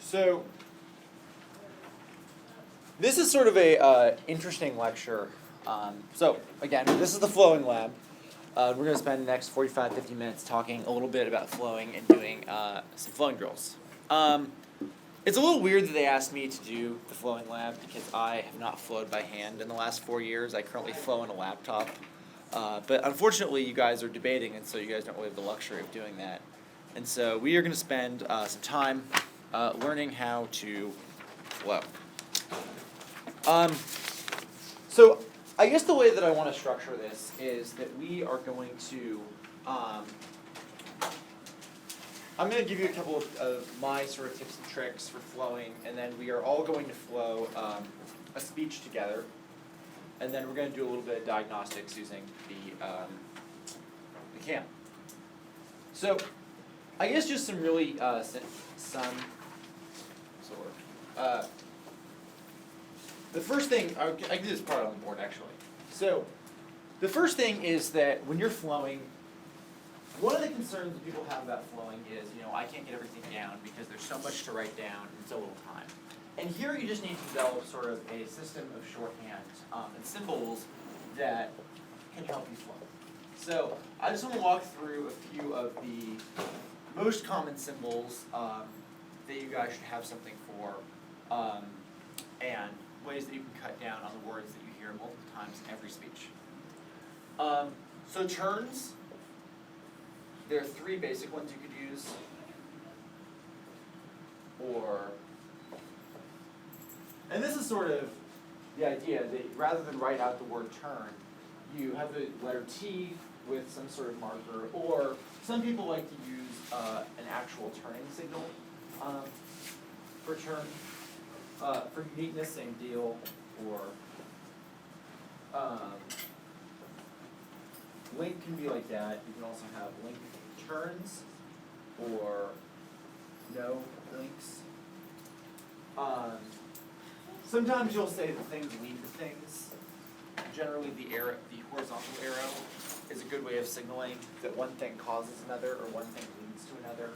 So this is sort of a interesting lecture. So again, this is the flowing lab. We're going to spend the next 45, 50 minutes talking a little bit about flowing and doing some flowing drills. It's a little weird that they asked me to do the flowing lab because I have not flowed by hand in the last 4 years. I currently flow on a laptop. But unfortunately, you guys are debating, and so you guys don't really have the luxury of doing that. And so we are going to spend some time learning how to flow. So I guess the way that I want to structure this is that we are going to, I'm going to give you a couple of my sort of tips and tricks for flowing, and then we are all going to flow a speech together, and then we're going to do a little bit of diagnostics using the cam. So I guess just some really the first thing, I can do this part on the board actually. So the first thing is that when you're flowing, one of the concerns that people have about flowing is, I can't get everything down because there's so much to write down in so little time. And here you just need to develop sort of a system of shorthand and symbols that can help you flow. So I just want to walk through a few of the most common symbols that you guys should have something for, and ways that you can cut down on the words that you hear multiple times in every speech. So turns, there are 3 basic ones you could use, and this is sort of the idea that rather than write out the word turn, you have the letter T with some sort of marker, or some people like to use an actual turning signal for turn. For uniqueness, same deal, or link can be like that. You can also have link turns or no links. Sometimes you'll say that things lead to things. Generally, the horizontal arrow is a good way of signaling that one thing causes another or one thing leads to another.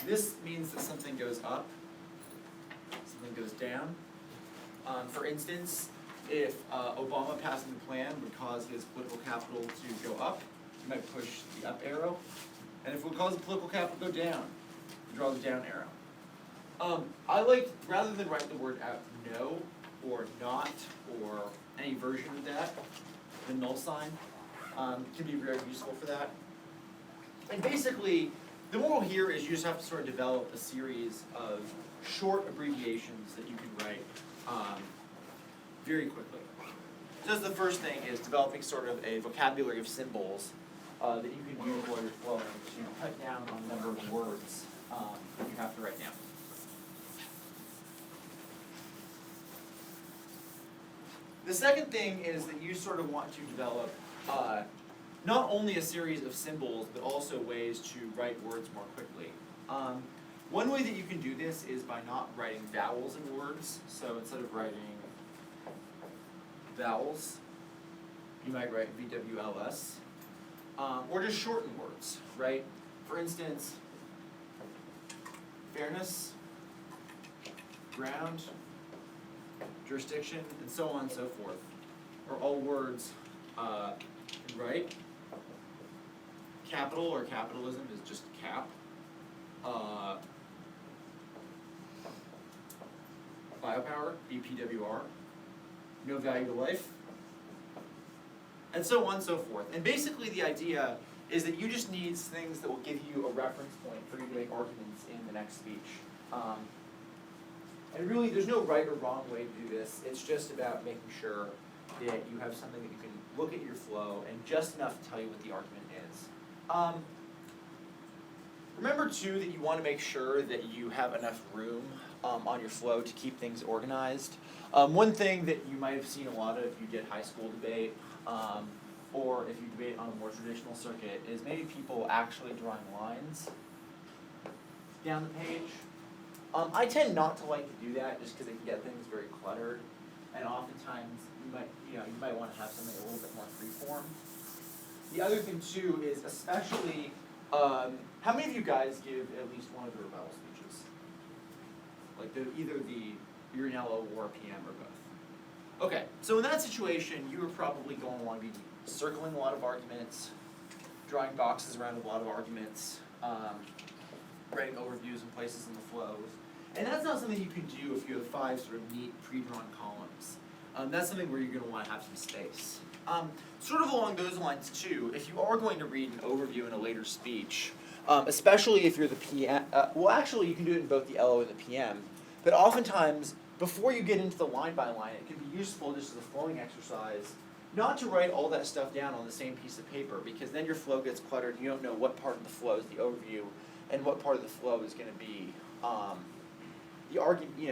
This means that something goes up, something goes down. For instance, if Obama passing the plan would cause his political capital to go up, you might push the up arrow. And if it would cause the political capital to go down, you draw the down arrow. I like, rather than write the word out no, or not, or any version of that, the null sign can be very useful for that. And basically, the moral here is you just have to sort of develop a series of short abbreviations that you can write very quickly. So the first thing is developing sort of a vocabulary of symbols that you can use while you're flowing to cut down on the number of words that you have to write down. The second thing is that you sort of want to develop not only a series of symbols, but also ways to write words more quickly. One way that you can do this is by not writing vowels in words. So instead of writing vowels, you might write VWLS, or just shorten words, right? For instance, fairness, ground, jurisdiction, and so on and so forth, are all words in right. Capital or capitalism is just cap. Biopower, BPWR. No value to life. And so on and so forth. And basically the idea is that you just need things that will give you a reference point for you to make arguments in the next speech. And really, there's no right or wrong way to do this. It's just about making sure that you have something that you can look at your flow and just enough to tell you what the argument is. Remember, too, that you want to make sure that you have enough room on your flow to keep things organized. One thing that you might have seen a lot of if you did high school debate, or if you debate on a more traditional circuit, is maybe people actually drawing lines down the page. I tend not to like to do that just because it can get things very cluttered, and oftentimes you might want to have something a little bit more freeform. The other thing too is, especially How many of you guys give at least one of the rebuttal speeches? Like either the Reno or PM or both? Okay, so in that situation, you are probably going to want to be circling a lot of arguments, drawing boxes around a lot of arguments, writing overviews and places in the flows. And that's not something you can do if you have 5 sort of neat pre-drawn columns. That's something where you're going to want to have some space. Sort of along those lines too, if you are going to read an overview in a later speech, especially if you're the PM, well actually you can do it in both the LO and the PM, but oftentimes before you get into the line by line, it can be useful just as a flowing exercise not to write all that stuff down on the same piece of paper, because then your flow gets cluttered and you don't know what part of the flow is the overview and what part of the flow is going to be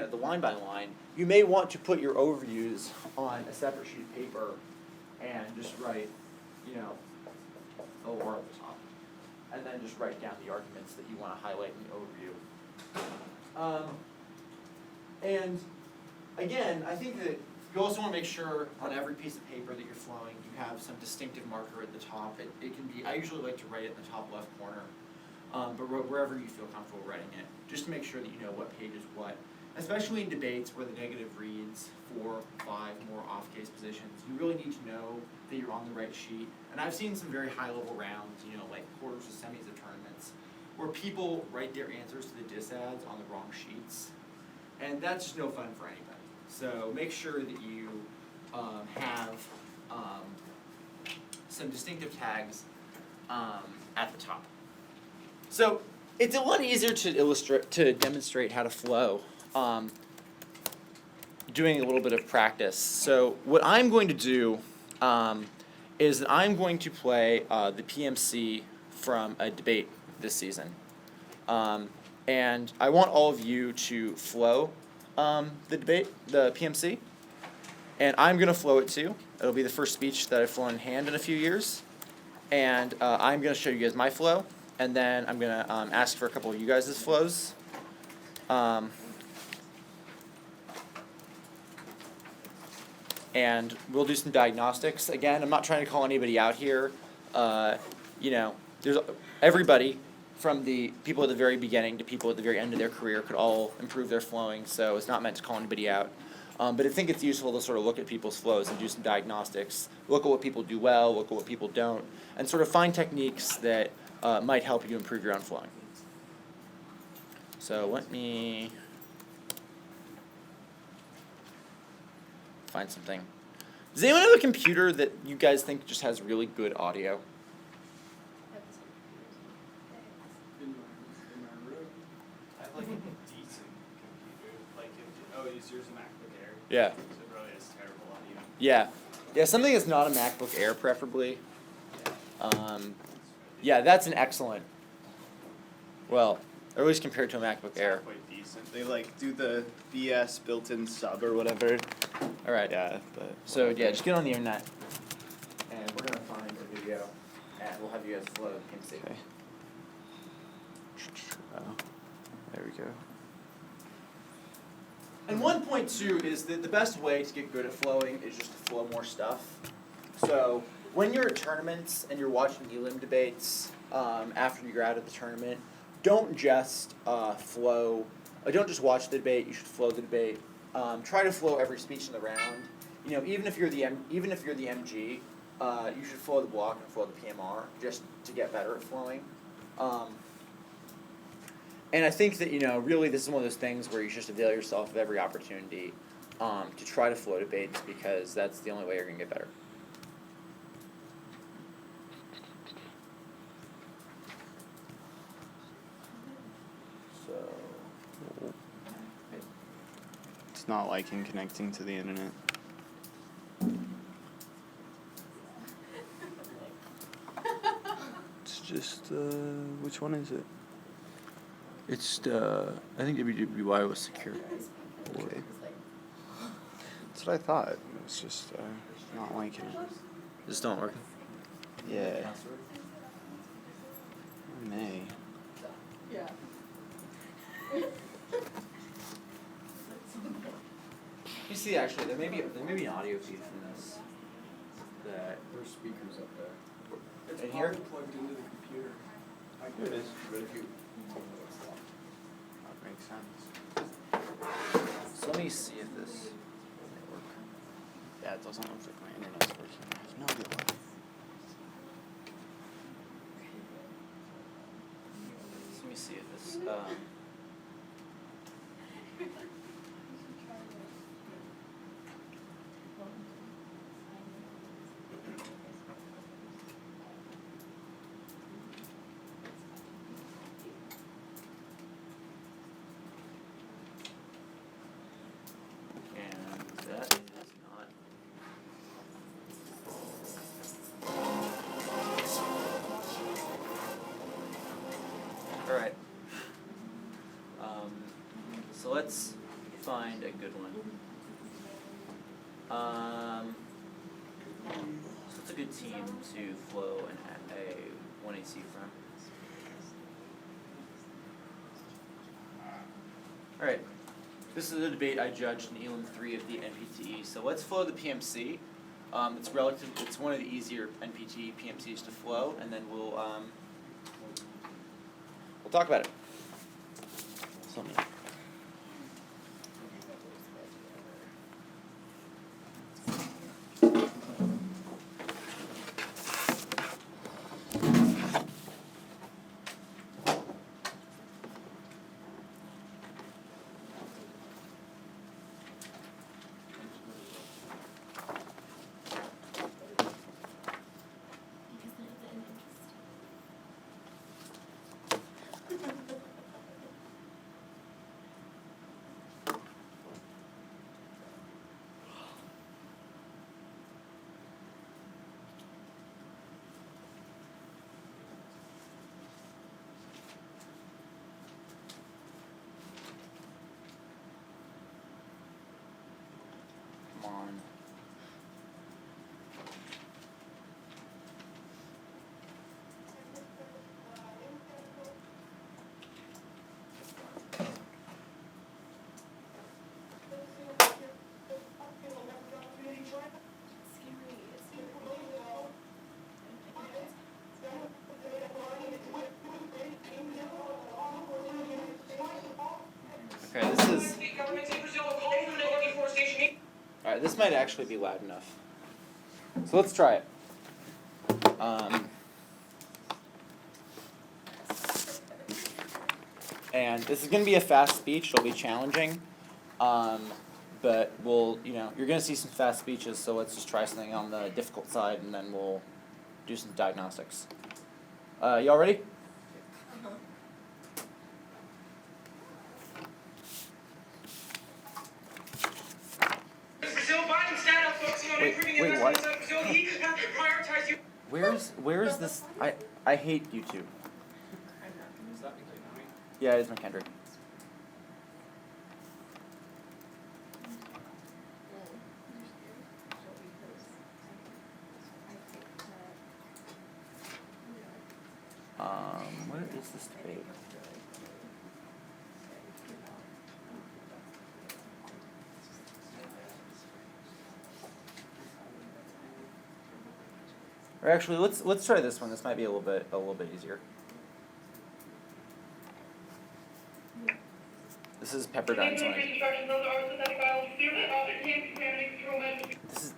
the line by line. You may want to put your overviews on a separate sheet of paper and just write, OR at the top. And then just write down the arguments that you want to highlight in the overview. And again, I think that you also want to make sure on every piece of paper that you're flowing, you have some distinctive marker at the top. It can be, I usually like to write it in the top left corner, but wherever you feel comfortable writing it, just to make sure that you know what page is what. Especially in debates where the negative reads 4, 5 more off-case positions, you really need to know that you're on the right sheet. And I've seen some very high-level rounds, like quarters to semis of tournaments, where people write their answers to the disads on the wrong sheets. And that's just no fun for anybody. So make sure that you have some distinctive tags at the top. So it's a lot easier to demonstrate how to flow doing a little bit of practice. So what I'm going to do is that I'm going to play the PMC from a debate this season. And I want all of you to flow the debate, the PMC. And I'm going to flow it too. It'll be the first speech that I've flown in hand in a few years. And I'm going to show you guys my flow. And then I'm going to ask for a couple of you guys' flows. And we'll do some diagnostics. Again, I'm not trying to call anybody out here. There's everybody from the people at the very beginning to people at the very end of their career could all improve their flowing, so it's not meant to call anybody out. But I think it's useful to sort of look at people's flows and do some diagnostics, look at what people do well, look at what people don't, and sort of find techniques that might help you improve your own flowing. So let me find something. Does anyone have a computer that you guys think just has really good audio? In my room. I have like a decent computer. Is yours a MacBook Air? Yeah. So it really has terrible audio. Yeah, something that's not a MacBook Air preferably. Yeah, that's an excellent, well, or at least compared to a MacBook Air. Quite decent. They do the BS built-in sub or whatever. All right. Yeah, but So yeah, just get on the internet, and we're gonna find a video, and we'll have you guys flow PMC. Okay. There we go. And one point too is that the best way to get good at flowing is just to flow more stuff. So when you're at tournaments and you're watching elim debates after you're out of the tournament, don't just don't just watch the debate. You should flow the debate. Try to flow every speech in the round. Even if you're the MG, you should flow the block and flow the PMR just to get better at flowing. And I think that really this is one of those things where you just avail yourself of every opportunity to try to flow debates, because that's the only way you're gonna get better. It's not liking connecting to the internet. It's just, which one is it? It's I think WWY was secure. Okay. That's what I thought. It's just not liking it. Just don't work. Yeah. I may. Yeah. You see, actually, there may be an audio feed from this. That There's speakers up there. It's in here? probably plugged into the computer. I Here it is. But if you, That makes sense. So let me see if this may work. Yeah, it doesn't look like my internet's working. I have no idea why. So let me see if this. And that is not. All right. So let's find a good one. So it's a good team to flow a 1AC from. All right. This is a debate I judged in Elam 3 of the NPTE. So let's flow the PMC. It's one of the easier NPTE PMCs to flow, and then we'll talk about it. Something. Come on. Okay, this is. Alright, this might actually be loud enough. So let's try it. And this is going to be a fast speech, it'll be challenging. But you're going to see some fast speeches, so let's just try something on the difficult side and then we'll do some diagnostics. Y'all ready? Wait, what? Where's this? I hate YouTube. Is that McKinley? Yeah, it's McKendrick. What is this debate? Or actually, let's try this one. This might be a little bit easier. This is Pepperdine's one. This is.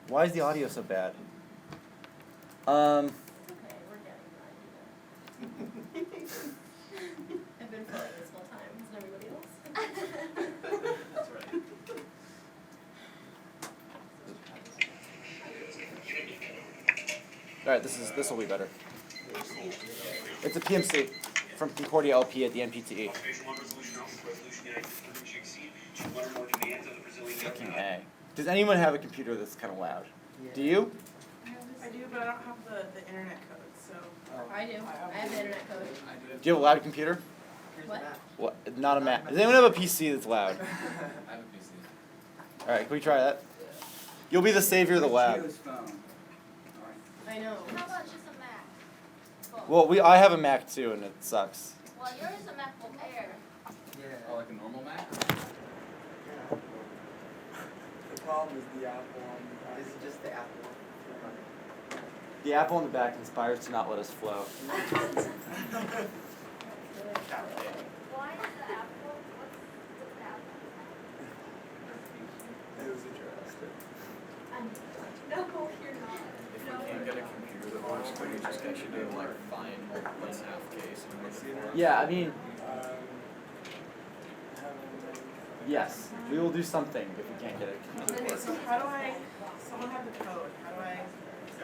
Why is the audio so bad? Okay, we're getting the idea. I've been flowing this whole time. Isn't everybody else? That's right. All right, this will be better. It's a PMC from Concordia LP at the NPTE. Fucking A. Does anyone have a computer that's kind of loud? Do you? I do, but I don't have the internet code, so. I do. I have the internet code. Do you have a loud computer? What? What? Not a Mac. Does anyone have a PC that's loud? I have a PC. All right, can we try that? You'll be the savior of the lab. I know. How about just a Mac? Well, I have a Mac too, and it sucks. Well, yours is a MacBook Air. Oh, like a normal Mac? The problem is the Apple one. Is it just the Apple one? The apple on the back conspires to not let us flow. Why is the apple, what's the apple? It was interesting. No, you're not. If we can't get a computer that works, could we just get you to like find this half case and make it for us? Yeah, I mean, yes, we will do something if we can't get it. Okay, so how do I, someone have the code, how do I,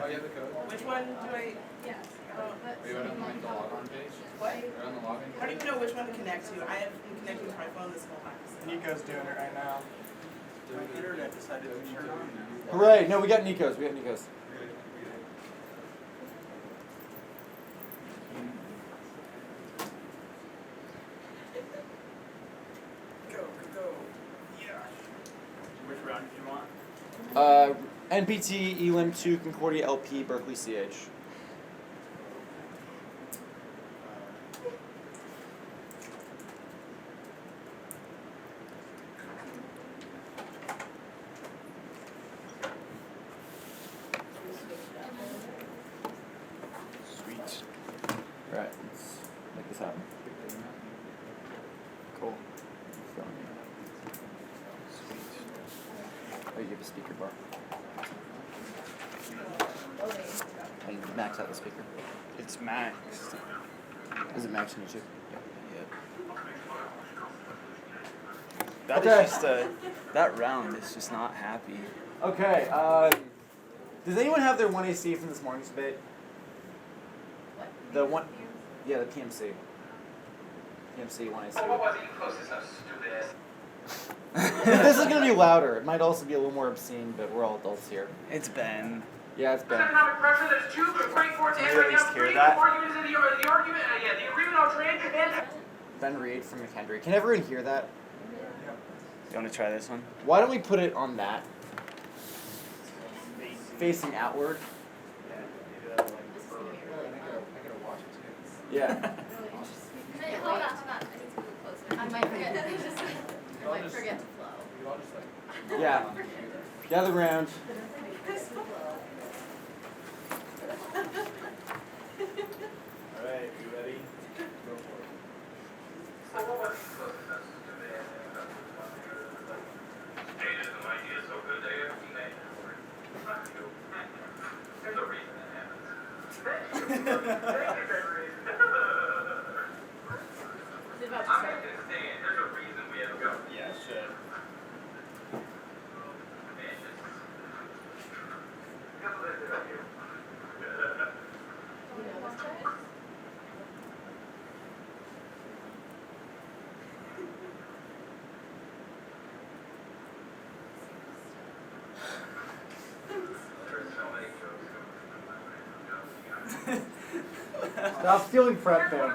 Oh, you have the code? which one do I, Yes. oh, Are you on like the logon page? what? You're on the login I don't page? even know which one to connect to. I have been connecting with my phone this whole time. so- Nico's doing it right now. My internet decided to turn on. Hooray! No, we got Nico's. We got Nico's. Go, go. Yeah. Which round did you want? NPT Elim 2 Concordia LP Berkeley CH. Sweet. Right, let's make this happen. Cool. Oh, you have a speaker bar. Loading. And max out the speaker. It's maxed. Is it max on YouTube? That Okay. is just that round is just not happy. Okay, does anyone have their 1AC from this morning's debate? What? The one, yeah, the PMC. PMC 1AC. This is gonna be louder. It might also be a little more obscene, but we're all adults here. It's Ben. Yeah, it's bad. Economic pressure, there's two great courts Can and you at right least now, hear three that? arguments in the argument, the agreement on trade and Ben Reed from McHenry. Can everyone hear that? You want to try this one? Why don't we put it on that? Facing outward. This is gonna be really fun. Yeah. Really interesting. Hey, hold on, I need to move closer. I might forget, I might forget to flow. Yeah. Gather round. Alright, you ready? Go for it. Is it about to start? Yeah, shit. You know this guy? Stop stealing prep thing.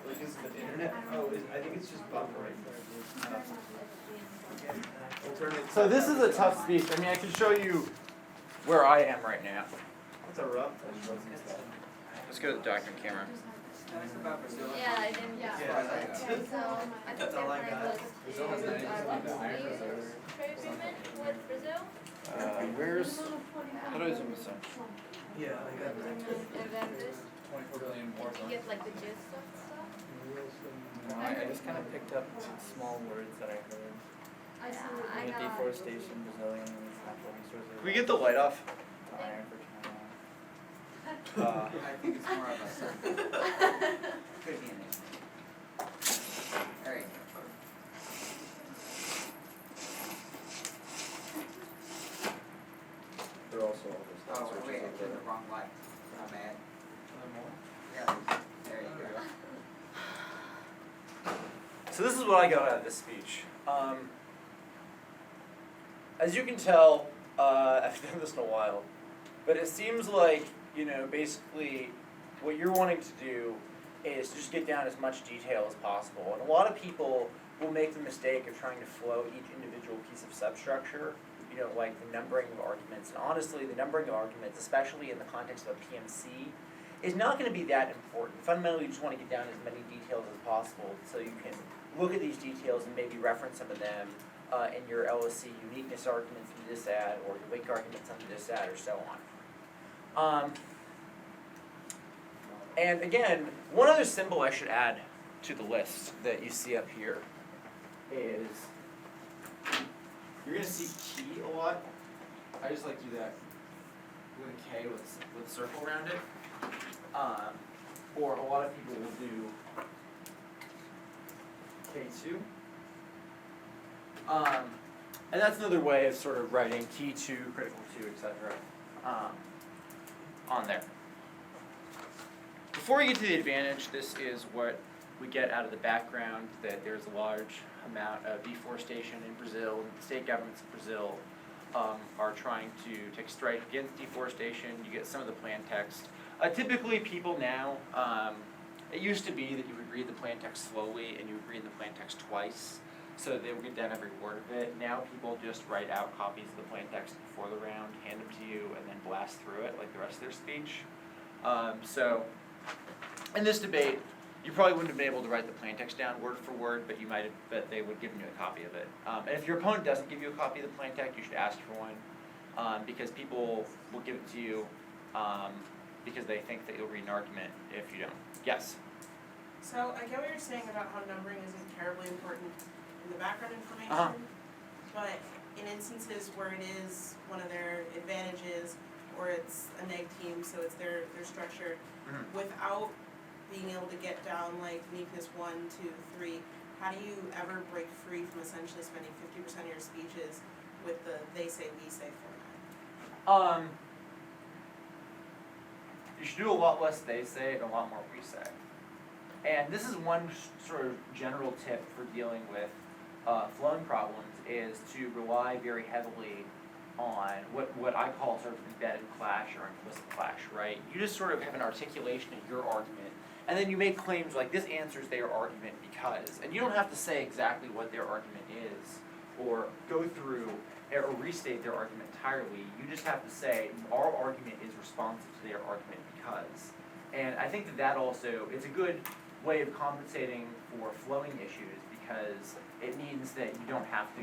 Like, is the internet? Oh, I think it's just buffering. So this is a tough speech. I mean, I can show you where I am right now. What's a rough? Let's go to the document camera. Yeah, I didn't. Yeah. So I think That's all I got. their plan was to trade agreement with Brazil. Where's, how do I zoom this in? Yeah, I got And then this, 24 billion more. you get like the gist of stuff. No, I just kind of picked up small words that I heard. I The know. deforestation, Brazilian natural resources. Can we get the light off? Iron for China. I think it's more of a. Could be an Alright. They're also all those. Oh, wait, I did the wrong light. My bad. Yeah, there you go. So this is what I got out of this speech. As you can tell, I've done this in a while, but it seems like, basically what you're wanting to do is just get down as much detail as possible. And a lot of people will make the mistake of trying to flow each individual piece of substructure, like the numbering of arguments. And honestly, the numbering of arguments, especially in the context of a PMC, is not going to be that important. Fundamentally, you just want to get down as many details as possible so you can look at these details and maybe reference some of them in your LSC uniqueness arguments in the dissad, or your weak arguments on the dissad, or so on. And again, one other symbol I should add to the list that you see up here is, you're going to see key a lot. I just like to do that with a K with a circle around it. Or a lot of people will do K2. And that's another way of sort of writing key 2, critical 2, etc. On there. Before we get to the advantage, this is what we get out of the background, that there's a large amount of deforestation in Brazil, and the state governments of Brazil are trying to take a strike against deforestation. You get some of the plan text. Typically people now, it used to be that you would read the plan text slowly and you would read the plan text twice, so they would get down every word of it. Now people just write out copies of the plan text before the round, hand them to you, and then blast through it like the rest of their speech. So in this debate, you probably wouldn't have been able to write the plain text down word for word, but they would give you a copy of it. And if your opponent doesn't give you a copy of the plain text, you should ask for one, because people will give it to you because they think that you'll read an argument if you don't. Yes? So I get what you're saying about how numbering isn't terribly important in the background information, Uh-huh. but in instances where it is one of their advantages, or it's a neg team, so it's their structure, without being able to get down like uniqueness 1, 2, 3, how do you ever break free from essentially spending 50% of your speeches with the they say, we say format? You should do a lot less they say and a lot more we say. And this is one sort of general tip for dealing with flowing problems, is to rely very heavily on what I call sort of embedded clash or implicit clash, right? You just sort of have an articulation of your argument, and then you make claims like this answers their argument because, and you don't have to say exactly what their argument is, or go through or restate their argument entirely. You just have to say, our argument is responsive to their argument because. And I think that also is a good way of compensating for flowing issues, because it means that you don't have to,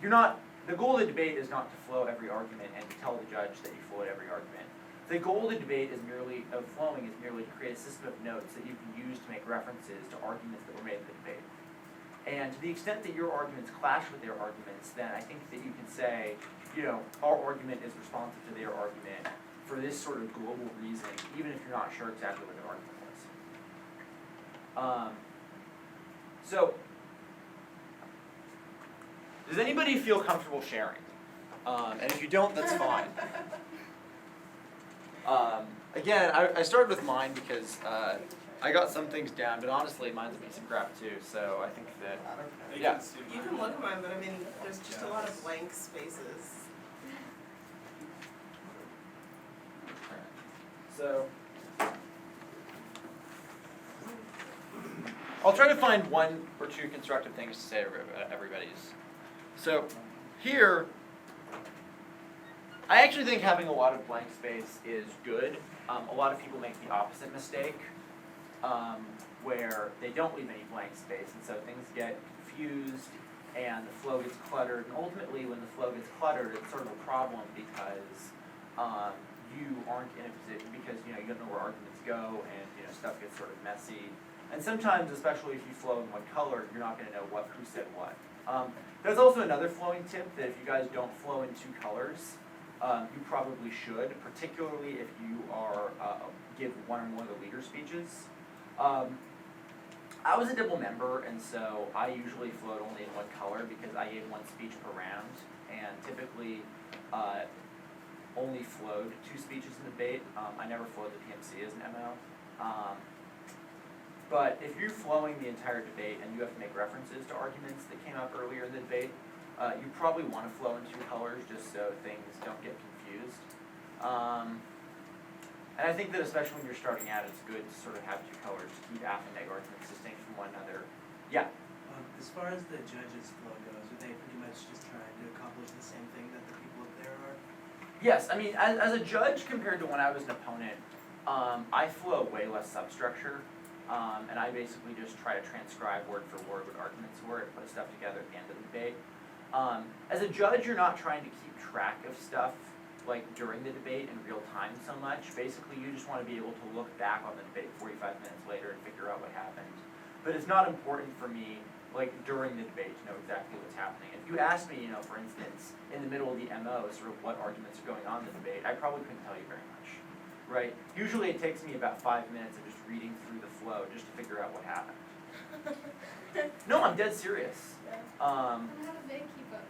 you're not, the goal of the debate is not to flow every argument and to tell the judge that you flowed every argument. The goal of the debate is merely, of flowing, is merely to create a system of notes that you can use to make references to arguments that were made in the debate. And to the extent that your arguments clash with their arguments, then I think that you can say, our argument is responsive to their argument for this sort of global reasoning, even if you're not sure exactly what their argument was. So, does anybody feel comfortable sharing? And if you don't, that's fine. Again, I started with mine because I got some things down, but honestly, mine's a piece of crap too. So I think that, yeah. You can look at mine, but I mean, there's just a lot of blank spaces. So, I'll try to find one or two constructive things to say to everybody's. So here, I actually think having a lot of blank space is good. A lot of people make the opposite mistake, where they don't leave any blank space, and so things get confused and the flow gets cluttered. And ultimately, when the flow gets cluttered, it's sort of a problem because you aren't in a position, because you don't know where arguments go, and stuff gets sort of messy. And sometimes, especially if you flow in one color, you're not going to know who said what. There's also another flowing tip that if you guys don't flow in two colors, you probably should, particularly if you are give one or more of the leader speeches. I was a double member, and so I usually flowed only in one color because I gave one speech per round, and typically only flowed two speeches in the debate. I never flowed the PMC as an MO. But if you're flowing the entire debate and you have to make references to arguments that came up earlier in the debate, you probably want to flow in two colors just so things don't get confused. And I think that especially when you're starting out, it's good to sort of have two colors to keep apt and make arguments distinct from one another. Yeah? As far as the judges' flow goes, are they pretty much just trying to accomplish the same thing that the people up there are? Yes, I mean, as a judge compared to when I was an opponent, I flow way less substructure. And I basically just try to transcribe word for word what arguments were and put stuff together at the end of the debate. As a judge, you're not trying to keep track of stuff like during the debate in real time so much. Basically, you just want to be able to look back on the debate 45 minutes later and figure out what happened. But it's not important for me, like during the debate, to know exactly what's happening. If you asked me, for instance, in the middle of the MO, sort of what arguments are going on in the debate, I probably couldn't tell you very much. Right? Usually it takes me about 5 minutes of just reading through the flow just to figure out what happened. No, I'm dead serious. How do they keep up?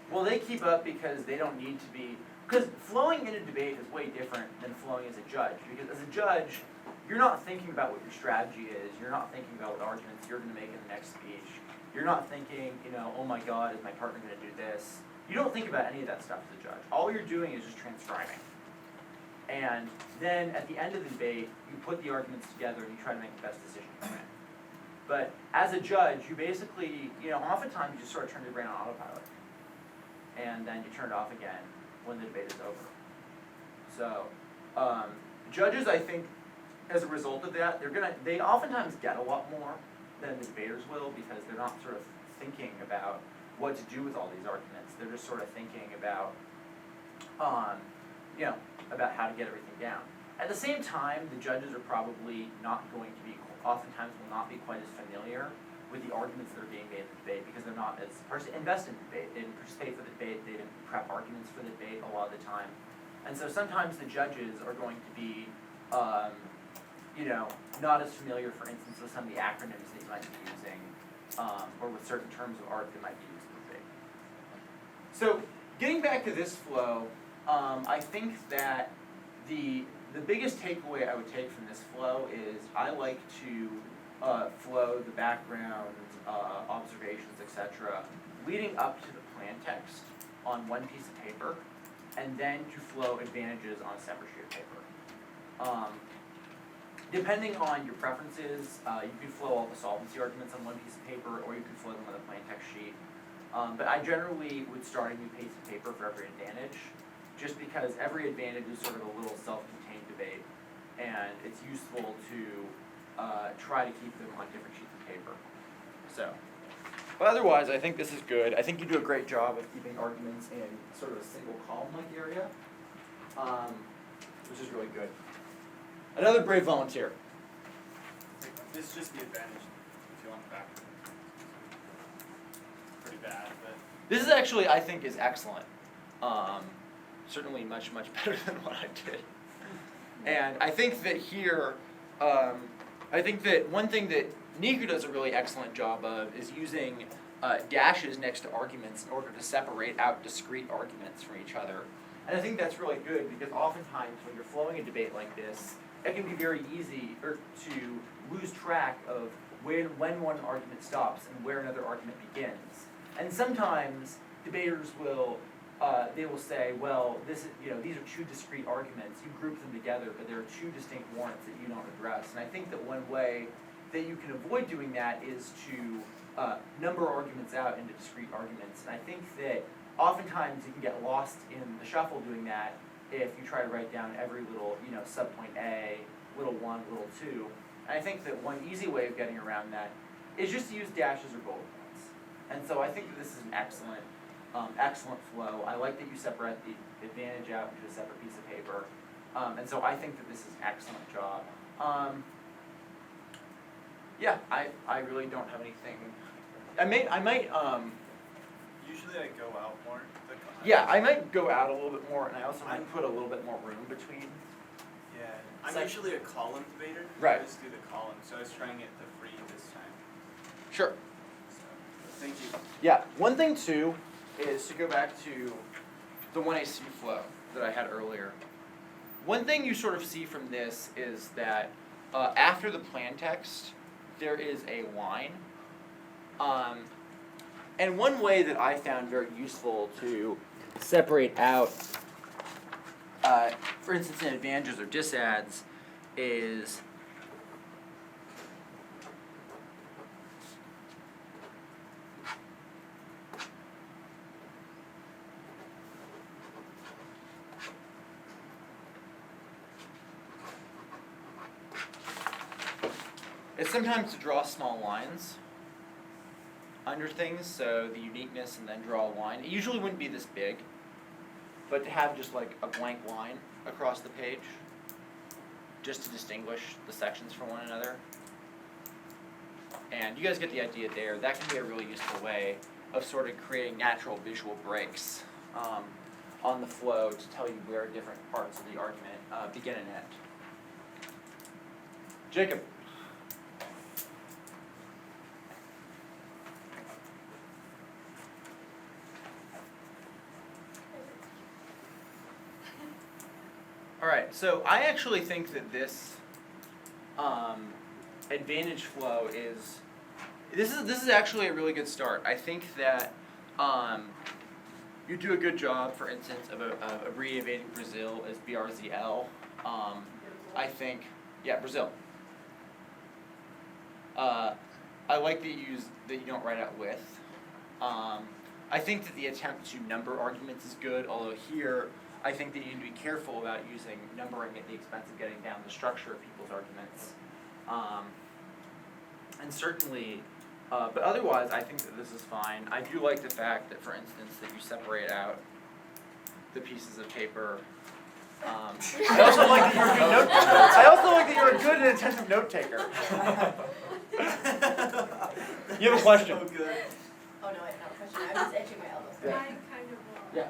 Well, they keep up because they don't need to be, because flowing in a debate is way different than flowing as a judge. Because as a judge, you're not thinking about what your strategy is. You're not thinking about what arguments you're going to make in the next speech. You're not thinking, oh my God, is my partner going to do this? You don't think about any of that stuff as a judge. All you're doing is just transcribing. And then at the end of the debate, you put the arguments together and you try to make the best decision you can. But as a judge, you basically, oftentimes you just sort of turn your brain on autopilot. And then you turn it off again when the debate is over. So, judges, I think, as a result of that, they oftentimes get a lot more than the debaters will because they're not sort of thinking about what to do with all these arguments. They're just sort of thinking about, about how to get everything down. At the same time, the judges are probably oftentimes will not be quite as familiar with the arguments that are being made in the debate because they're not as invested in the debate. They didn't participate for the debate, they didn't prep arguments for the debate a lot of the time. And so sometimes the judges are going to be, not as familiar, for instance, with some of the acronyms that you might be using, or with certain terms of art that might be used in the debate. So, getting back to this flow, I think that the biggest takeaway I would take from this flow is I like to flow the background, observations, etc., leading up to the plan text on one piece of paper, and then to flow advantages on a separate sheet of paper. Depending on your preferences, you could flow all the solvency arguments on one piece of paper, or you could flow them on a plain text sheet. But I generally would start a new piece of paper for every advantage, just because every advantage is sort of a little self-contained debate, and it's useful to try to keep them on different sheets of paper. So, but otherwise, I think this is good. I think you do a great job of keeping arguments in sort of a single column-like area, which is really good. Another brave volunteer. This is just the advantage if you want the back. Pretty bad, but This is actually, I think, is excellent. Certainly much, much better than what I did. And I think that here, I think that one thing that Niku does a really excellent job of is using dashes next to arguments in order to separate out discrete arguments from each other. And I think that's really good because oftentimes when you're flowing a debate like this, it can be very easy to lose track of when one argument stops and where another argument begins. And sometimes debaters will they will say, well, this is, these are two discrete arguments. You group them together, but there are two distinct warrants that you don't address. And I think that one way that you can avoid doing that is to number arguments out into discrete arguments. And I think that oftentimes you can get lost in the shuffle doing that if you try to write down every little, subpoint A, little 1, little 2. And I think that one easy way of getting around that is just to use dashes or bullet points. And so I think that this is an excellent flow. I like that you separate the advantage out into a separate piece of paper. And so I think that this is an excellent job. Yeah, I really don't have anything. I might Usually I go out more. yeah, I might go out a little bit more, and I also might put a little bit more room between. Yeah, I'm Sec- usually a column debater. Right. I just do the column, so I was trying it the free this time. Sure. So, thank you. Yeah, one thing too is to go back to the 1AC flow that I had earlier. One thing you sort of see from this is that after the plan text, there is a line. And one way that I found very useful to separate out, for instance, in advantages or disadds, is sometimes to draw small lines under things, so the uniqueness and then draw a line. It usually wouldn't be this big, but to have just like a blank line across the page, just to distinguish the sections from one another. And you guys get the idea there. That can be a really useful way of sort of creating natural visual breaks on the flow to tell you where different parts of the argument begin and end. Jacob. All right, so I actually think that this advantage flow is this is actually a really good start. I think that you do a good job, for instance, of abbreviating Brazil as BRZL. I think, yeah, Brazil. I like that you don't write out with. I think that the attempt to number arguments is good, although here I think that you need to be careful about using numbering at the expense of getting down the structure of people's arguments. And certainly, but otherwise I think that this is fine. I do like the fact that, for instance, that you separate out the pieces of paper. I also like that you're a good note. I also like that you're a good and attentive note taker. You have a question? So good. Oh, no, I have a question. I'm just itching my elbows. Yeah. I kind of will. Yeah.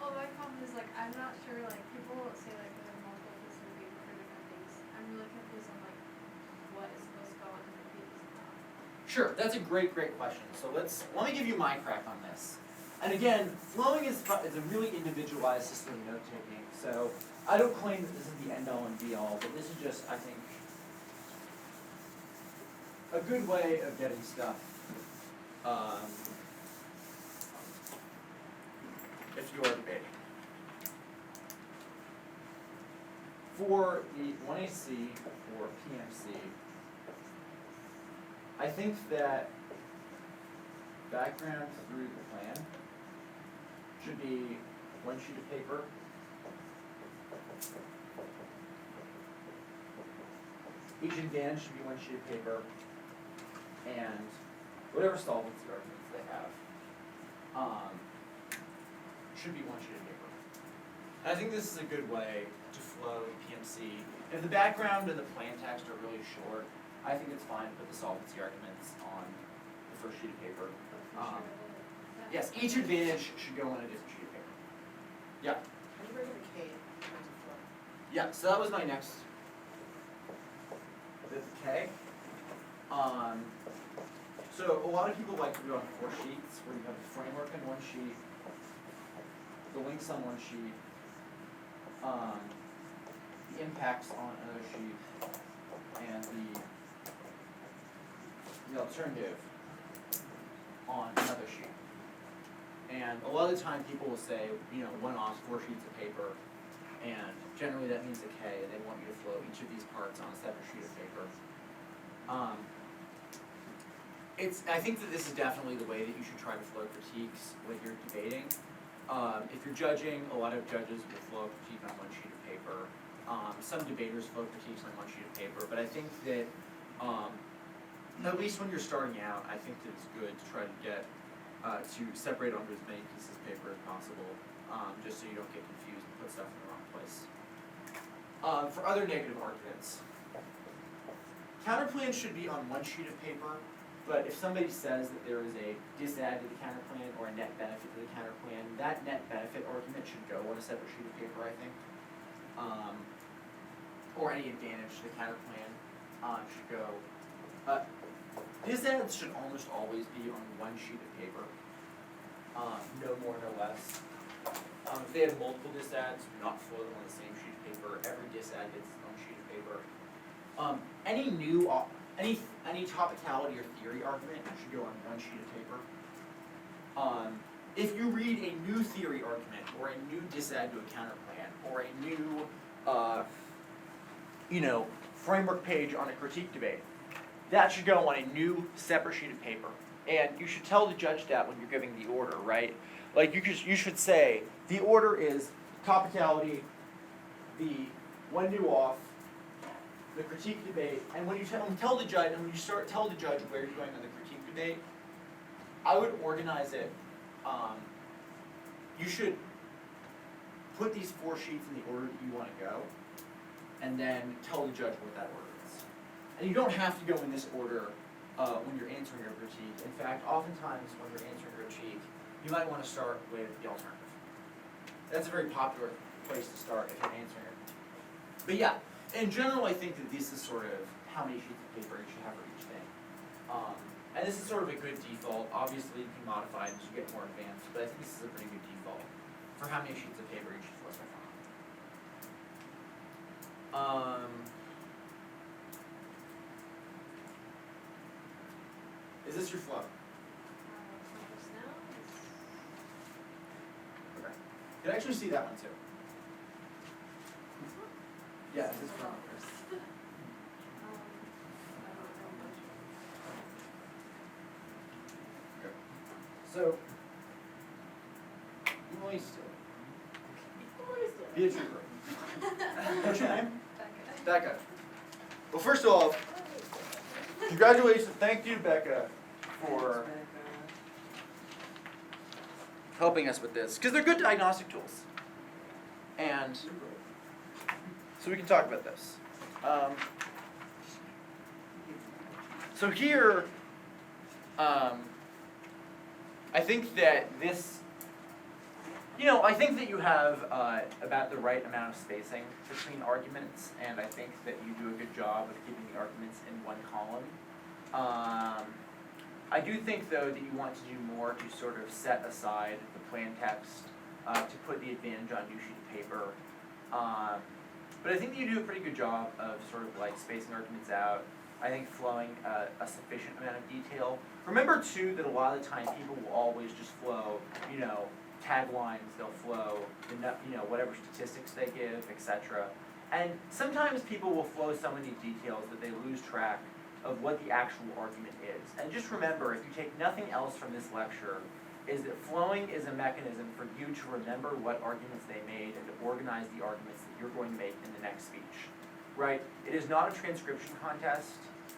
Well, my problem is like I'm not sure. Like people say like there are multiple pieces of paper for different things. I'm really confused on like what is supposed to go on different pages and not. Sure, that's a great question. So let me give you my crack on this. And again, flowing is a really individualized system of note taking. So I don't claim that this is the end all and be all, but this is just, I think, a good way of getting stuff. If you are debating. For the 1AC or PMC, I think that background through the plan should be one sheet of paper. Each advantage should be one sheet of paper, and whatever solvency arguments they have should be one sheet of paper. And I think this is a good way to flow the PMC. If the background and the plan text are really short, I think it's fine to put the solvency arguments on the first sheet of paper. Yes, each advantage should go on a different sheet of paper. Yeah. How do you bring in a K in terms of flow? Yeah, so that was my next. This K. So a lot of people like to do it on 4 sheets, where you have the framework in one sheet, the links on one sheet, the impacts on another sheet, and the alternative on another sheet. And a lot of the time people will say, one off 4 sheets of paper, and generally that means a K, and they want you to flow each of these parts on a separate sheet of paper. I think that this is definitely the way that you should try to flow critiques when you're debating. If you're judging, a lot of judges will flow a critique on one sheet of paper. Some debaters flow critiques on one sheet of paper, but I think that, at least when you're starting out, I think that it's good to try to get, to separate onto as many pieces of paper as possible, just so you don't get confused and put stuff in the wrong place. For other negative arguments, counterplans should be on one sheet of paper, but if somebody says that there is a disadd to the counterplan or a net benefit to the counterplan, that net benefit argument should go on a separate sheet of paper, I think. Or any advantage to the counterplan should go. Dissadds should almost always be on one sheet of paper, no more, no less. If they have multiple dissadds, do not flow them on the same sheet of paper. Every disadd gets its own sheet of paper. Any topicality or theory argument should go on one sheet of paper. If you read a new theory argument or a new disadd to a counterplan or a new, framework page on a critique debate, that should go on a new separate sheet of paper. And you should tell the judge that when you're giving the order, right? Like you should say the order is topicality, the when due off, the critique debate, and when you tell the judge where you're going on the critique debate, I would organize it. You should put these 4 sheets in the order that you want to go, and then tell the judge what that order is. And you don't have to go in this order when you're answering your critique. In fact, oftentimes when you're answering your critique, you might want to start with the alternative. That's a very popular place to start if you're answering your critique. But yeah, in general, I think that this is sort of how many sheets of paper you should have for each thing. And this is sort of a good default. Obviously, you can modify it as you get more advanced, but I think this is a pretty good default for how many sheets of paper you should flow so far. Is this your flow? Okay. You can actually see that one too. Yeah, this is from. So, moist. Be a trooper. What's your name? Becca. Well, first of all, congratulations. Thank you, Becca, for helping us with this, because they're good diagnostic tools. And so we can talk about this. So here, I think that this, I think that you have about the right amount of spacing between arguments, and I think that you do a good job of keeping the arguments in one column. I do think, though, that you want to do more to sort of set aside the plan text to put the advantage on new sheet of paper. But I think that you do a pretty good job of sort of like spacing arguments out. I think flowing a sufficient amount of detail. Remember too that a lot of the time people will always just flow, taglines, they'll flow, whatever statistics they give, etc. And sometimes people will flow so many details that they lose track of what the actual argument is. And just remember, if you take nothing else from this lecture, is that flowing is a mechanism for you to remember what arguments they made and to organize the arguments that you're going to make in the next speech, right? It is not a transcription contest.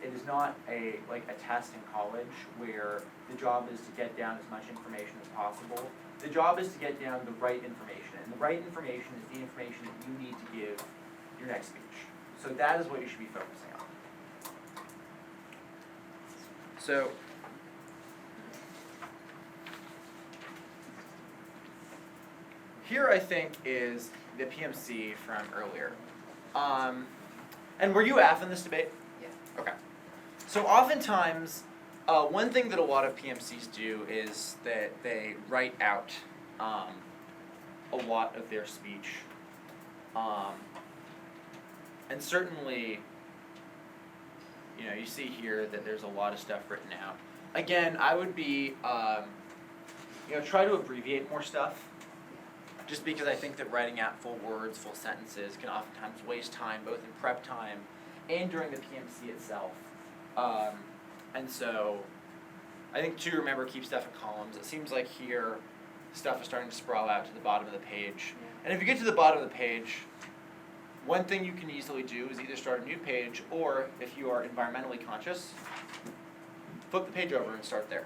It is not a test in college where the job is to get down as much information as possible. The job is to get down the right information, and the right information is the information that you need to give your next speech. So that is what you should be focusing on. So, here I think is the PMC from earlier. And were you AF in this debate? Yeah. Okay. So oftentimes, one thing that a lot of PMCs do is that they write out a lot of their speech. And certainly, you see here that there's a lot of stuff written out. Again, I would be, try to abbreviate more stuff. just because I think that writing out full words, full sentences can oftentimes waste time, both in prep time and during the PMC itself. And so, I think to remember, keep stuff in columns. It seems like here, stuff is starting to sprawl out to the bottom of the page. And if you get to the bottom of the page, one thing you can easily do is either start a new page, or if you are environmentally conscious, flip the page over and start there.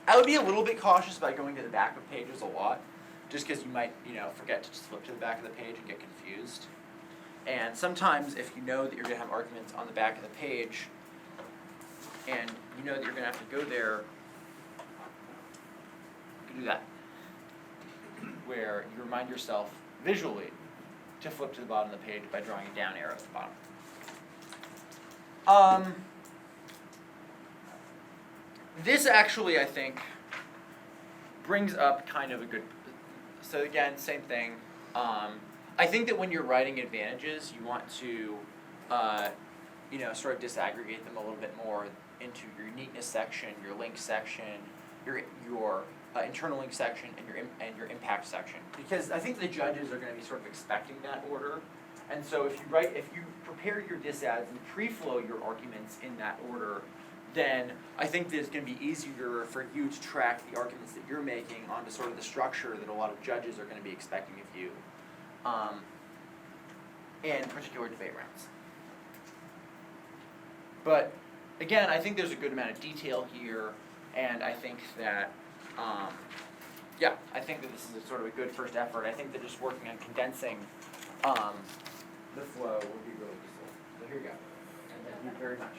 I would be a little bit cautious about going to the back of pages a lot, just because you might, forget to just flip to the back of the page and get confused. And sometimes if you know that you're going to have arguments on the back of the page, and you know that you're going to have to go there, you can do that. Where you remind yourself visually to flip to the bottom of the page by drawing a down arrow at the bottom. This actually, I think, brings up kind of a good, so again, same thing. I think that when you're writing advantages, you want to, sort of disaggregate them a little bit more into your uniqueness section, your link section, your internal link section, and your impact section. Because I think the judges are going to be sort of expecting that order. And so if you prepare your disads and pre-flow your arguments in that order, then I think that it's going to be easier for you to track the arguments that you're making onto sort of the structure that a lot of judges are going to be expecting of you in particular debate rounds. But again, I think there's a good amount of detail here, and I think that, I think that this is a sort of a good first effort. I think that just working on condensing the flow would be really useful. So here you go. And thank you very much.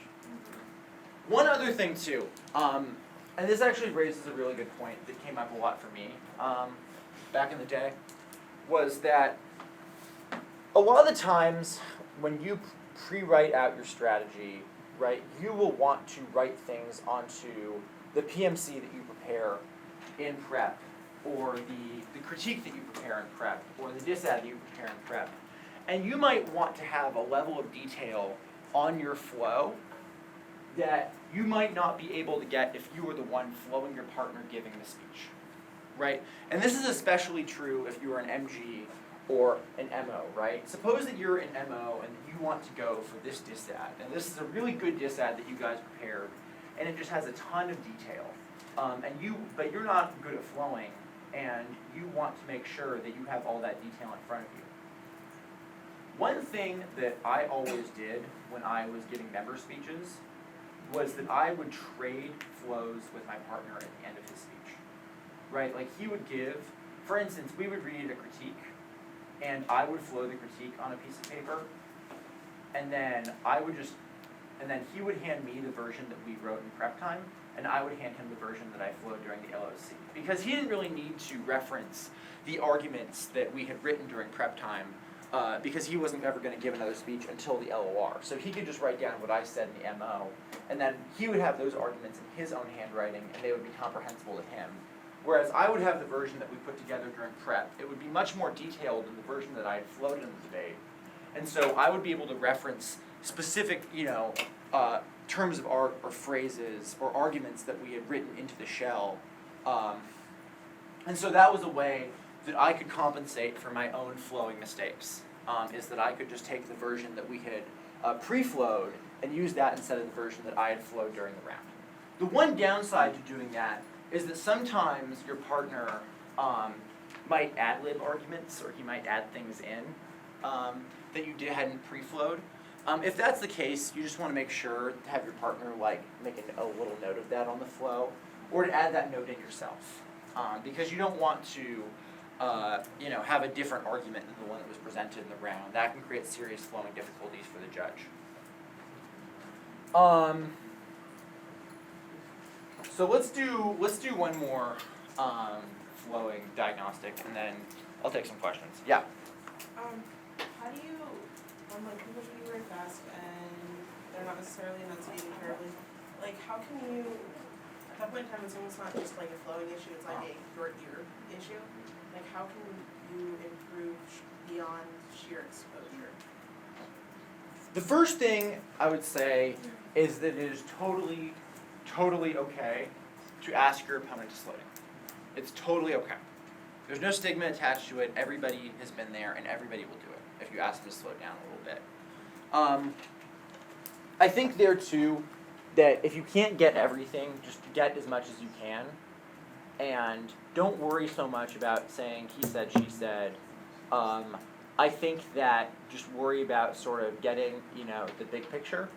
One other thing too, and this actually raises a really good point that came up a lot for me back in the day, was that a lot of the times when you pre-write out your strategy, right, you will want to write things onto the PMC that you prepare in prep, or the critique that you prepare in prep, or the disad that you prepare in prep. And you might want to have a level of detail on your flow that you might not be able to get if you were the one flowing your partner giving the speech, right? And this is especially true if you are an MG or an MO, right? Suppose that you're an MO and you want to go for this disad, and this is a really good disad that you guys prepared, and it just has a ton of detail, but you're not good at flowing, and you want to make sure that you have all that detail in front of you. One thing that I always did when I was giving member speeches was that I would trade flows with my partner at the end of his speech, right? Like he would give, for instance, we would read a critique, and I would flow the critique on a piece of paper, and then he would hand me the version that we wrote in prep time, and I would hand him the version that I flowed during the LOC. Because he didn't really need to reference the arguments that we had written during prep time, because he wasn't ever going to give another speech until the LOR. So he could just write down what I said in the MO, and then he would have those arguments in his own handwriting, and they would be comprehensible to him. Whereas I would have the version that we put together during prep. It would be much more detailed than the version that I had flowed in the debate. And so I would be able to reference specific, terms of art or phrases or arguments that we had written into the shell. And so that was a way that I could compensate for my own flowing mistakes, is that I could just take the version that we had pre-flowed and use that instead of the version that I had flowed during the round. The one downside to doing that is that sometimes your partner might ad-lib arguments, or he might add things in that you hadn't pre-flowed. If that's the case, you just want to make sure to have your partner make a little note of that on the flow, or to add that note in yourself, because you don't want to have a different argument than the one that was presented in the round. That can create serious flowing difficulties for the judge. So let's do one more flowing diagnostic, and then I'll take some questions. Yeah. How do you, when people speak very fast and they're not necessarily enunciating terribly, how can you, at that point in time, it's almost not just a flowing issue, it's your ear issue. How can you improve beyond sheer exposure? The first thing I would say is that it is totally okay to ask your opponent to slow down. It's totally okay. There's no stigma attached to it. Everybody has been there, and everybody will do it if you ask them to slow it down a little bit. I think there too that if you can't get everything, just get as much as you can, and don't worry so much about saying he said, she said. I think that just worry about sort of getting, the big picture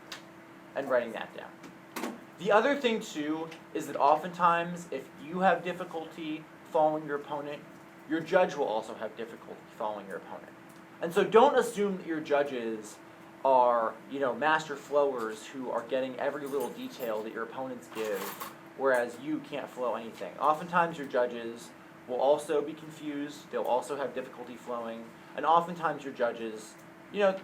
and writing that down. The other thing too is that oftentimes if you have difficulty following your opponent, your judge will also have difficulty following your opponent. And so don't assume that your judges are, master flowers who are getting every little detail that your opponents give, whereas you can't flow anything. Oftentimes your judges will also be confused, they'll also have difficulty flowing, and oftentimes your judges,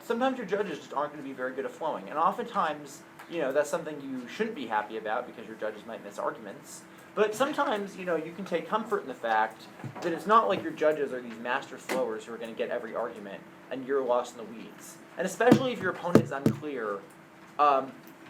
sometimes your judges just aren't going to be very good at flowing. And oftentimes, that's something you shouldn't be happy about because your judges might miss arguments. But sometimes, you can take comfort in the fact that it's not like your judges are these master flowers who are going to get every argument and you're lost in the weeds. And especially if your opponent is unclear,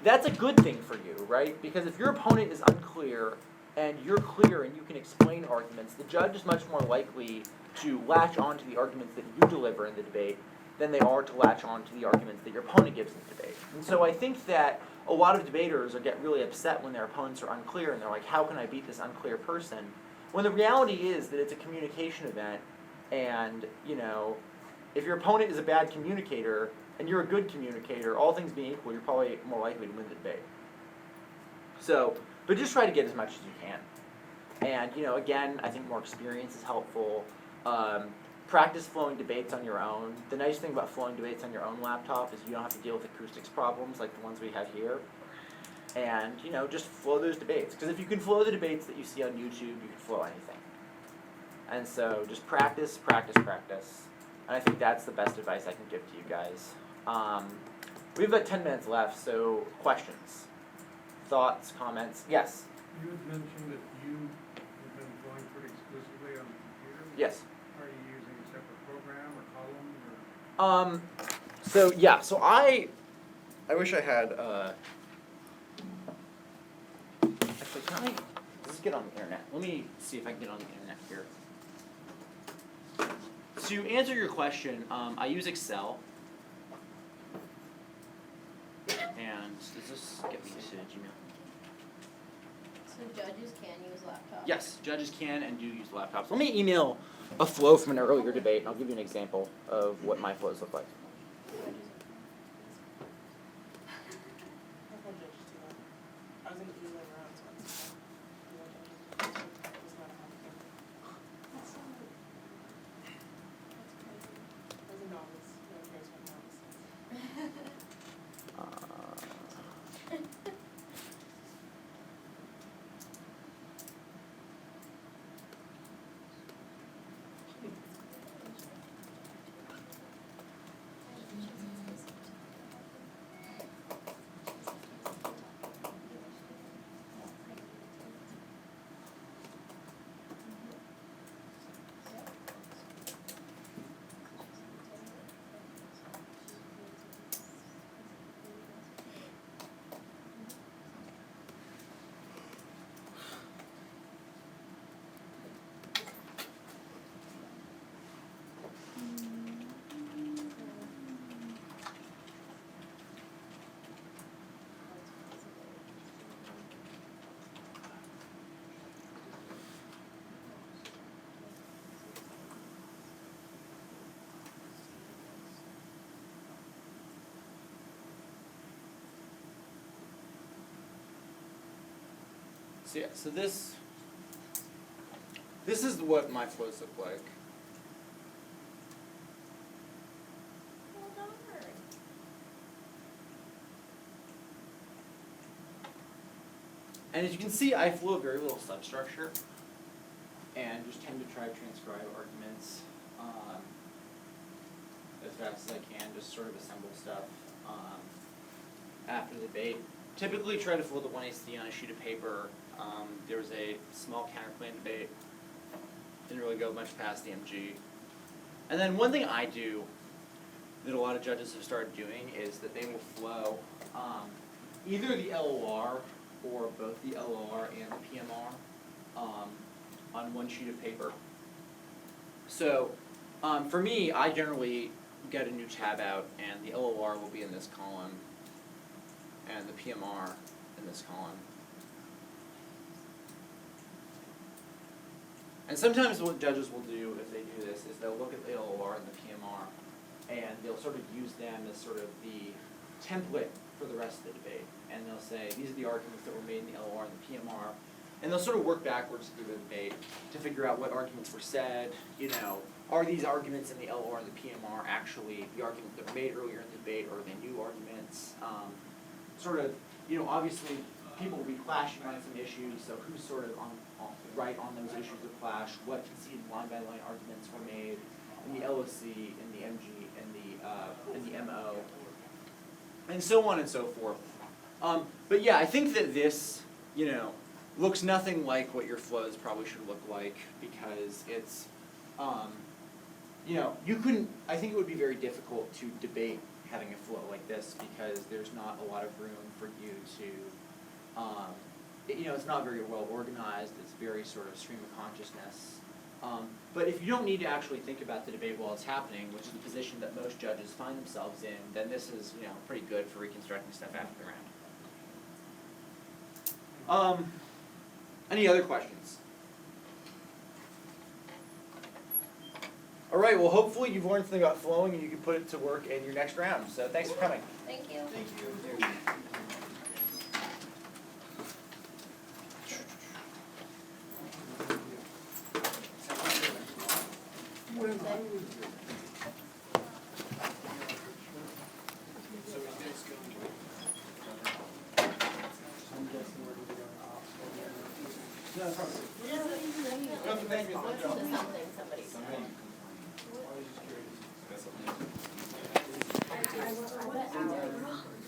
that's a good thing for you, right? Because if your opponent is unclear and you're clear and you can explain arguments, the judge is much more likely to latch on to the arguments that you deliver in the debate than they are to latch on to the arguments that your opponent gives in the debate. And so I think that a lot of debaters get really upset when their opponents are unclear and they're like, how can I beat this unclear person? When the reality is that it's a communication event and, if your opponent is a bad communicator and you're a good communicator, all things being equal, you're probably more likely to win the debate. So, but just try to get as much as you can. And, again, I think more experience is helpful. Practice flowing debates on your own. The nice thing about flowing debates on your own laptop is you don't have to deal with acoustics problems like the ones we have here. And, just flow those debates. Because if you can flow the debates that you see on YouTube, you can flow anything. And so just practice, practice, practice. And I think that's the best advice I can give to you guys. We have about 10 minutes left, so questions, thoughts, comments? Yes? You had mentioned that you have been flowing pretty exclusively on the computer. Yes. Are you using a separate program or column or? So I wish I had, actually, let's get on the internet. Let me see if I can get on the internet here. To answer your question, I use Excel. And does this get me to Gmail? So judges can use laptops? Yes, judges can and do use laptops. Let me email a flow from an earlier debate, and I'll give you an example of what my flows look like. I was gonna email around, so it's fine. It's not a happening. That's crazy. I was a novice, no cares about novices. So yeah, so this is what my flows look like. Well done. And as you can see, I flow very little substructure and just tend to try to transcribe arguments as fast as I can, just sort of assemble stuff after the debate. Typically try to flow the 1AC on a sheet of paper. There was a small counterclaim debate. Didn't really go much past the MG. And then one thing I do that a lot of judges have started doing is that they will flow either the LOR or both the LOR and the PMR on one sheet of paper. So, for me, I generally get a new tab out, and the LOR will be in this column, and the PMR in this column. And sometimes what judges will do if they do this is they'll look at the LOR and the PMR, and they'll sort of use them as sort of the template for the rest of the debate. And they'll say, these are the arguments that were made in the LOR and the PMR. And they'll sort of work backwards through the debate to figure out what arguments were said, are these arguments in the LOR and the PMR actually the arguments that were made earlier in the debate, or are they new arguments? Obviously people will be clashing on some issues, so who's sort of right on those issues of clash, what conceded line-by-line arguments were made in the LOC, in the MG, in the MO, and so on and so forth. But yeah, I think that this, looks nothing like what your flows probably should look like, because it's, I think it would be very difficult to debate having a flow like this, because there's not a lot of room for you to, it's not very well organized, it's very sort of stream of consciousness. But if you don't need to actually think about the debate while it's happening, which is the position that most judges find themselves in, then this is, pretty good for reconstructing stuff after the round. Any other questions? All right, well, hopefully you've learned something about flowing and you can put it to work in your next round. So thanks for coming. Thank you. Thank you. So you guys go. No, it's probably. Somebody said. Somebody. I went out.